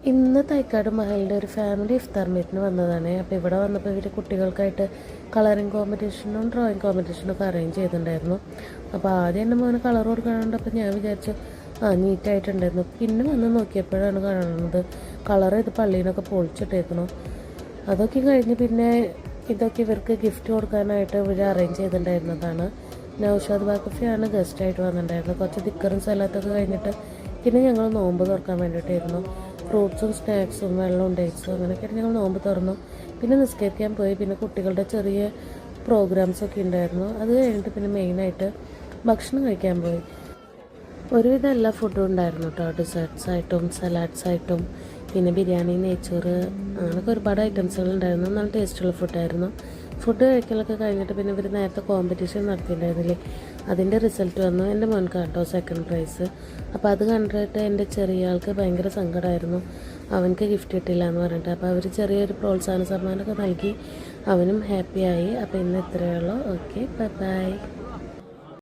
ഇന്ന് തൈക്കാട് മഹലിൻ്റെ ഒരു ഫാമിലി ഇഫ്താർ മീറ്റിന് വന്നതാണ്. അപ്പോൾ ഇവിടെ വന്നപ്പോൾ ഇവർ കുട്ടികൾക്കായിട്ട് കളറിങ് കോമ്പറ്റീഷനും ഡ്രോയിങ് കോമ്പറ്റീഷനും ഒക്കെ അറേഞ്ച് ചെയ്തിട്ടുണ്ടായിരുന്നു. അപ്പോൾ ആദ്യം എൻ്റെ മോന് കളർ കൊടുക്കാനുണ്ടപ്പോൾ ഞാൻ വിചാരിച്ചു നീറ്റായിട്ടുണ്ടായിരുന്നു. പിന്നെ വന്ന് നോക്കിയപ്പോഴാണ് കാണുന്നത് കളർ ഇത് പള്ളീനൊക്കെ പൊളിച്ചിട്ടേക്കണു. അതൊക്കെ കഴിഞ്ഞ് പിന്നെ ഇതൊക്കെ ഇവർക്ക് ഗിഫ്റ്റ് കൊടുക്കാനായിട്ട് ഇവർ അറേഞ്ച് ചെയ്തിട്ടുണ്ടായിരുന്നതാണ്. നൗഷാദ് ബാക്കഫിയാണ് ഗസ്റ്റായിട്ട് വന്നിട്ടുണ്ടായിരുന്നത്. കുറച്ച് ദിക്കറും സലാത്തൊക്കെ കഴിഞ്ഞിട്ട് പിന്നെ ഞങ്ങൾ നോമ്പ് തുറക്കാൻ വേണ്ടിയിട്ടായിരുന്നു. ഫ്രൂട്ട്സും സ്നാക്സും വെള്ളവും ഡേറ്റ്സും അങ്ങനെയൊക്കെ ഞങ്ങൾ നോമ്പ് തുറന്നു. പിന്നെ നിസ്കരിക്കാൻ പോയി. പിന്നെ കുട്ടികളുടെ ചെറിയ പ്രോഗ്രാംസൊക്കെ ഉണ്ടായിരുന്നു. അത് കഴിഞ്ഞിട്ട് പിന്നെ മെയിനായിട്ട് ഭക്ഷണം കഴിക്കാൻ പോയി. ഒരുവിധം എല്ലാ ഫുഡും ഉണ്ടായിരുന്നു കേട്ടോ. ഡിസേർട്ട്സായിട്ടും സലാഡ്സായിട്ടും പിന്നെ ബിരിയാണി, നെയ്ച്ചോറ് അങ്ങനെയൊക്കെ ഒരുപാട് ഐറ്റംസുകൾ ഉണ്ടായിരുന്നു. നല്ല ടേസ്റ്റുള്ള ഫുഡായിരുന്നു. ഫുഡ് കഴിക്കലൊക്കെ കഴിഞ്ഞിട്ട് പിന്നെ ഇവർ നേരത്തെ കോമ്പറ്റീഷൻ നടത്തിയിട്ടുണ്ടായിരുന്നില്ലേ, അതിൻ്റെ റിസൾട്ട് വന്നു. എൻ്റെ മോൻക്കാട്ടോ സെക്കൻഡ് പ്രൈസ്. അപ്പോൾ അത് കണ്ടിട്ട് എൻ്റെ ചെറിയ ആൾക്ക് ഭയങ്കര സങ്കടമായിരുന്നു. അവനക്ക് ഗിഫ്റ്റ് കിട്ടില്ല എന്ന് പറഞ്ഞിട്ട്. അപ്പോൾ അവർ ചെറിയൊരു പ്രോത്സാഹന സമ്മാനമൊക്കെ നൽകി. അവനും ഹാപ്പിയായി. അപ്പോൾ ഇന്ന് ഇത്രയേ ഉള്ളൂ. Okay, bye bye.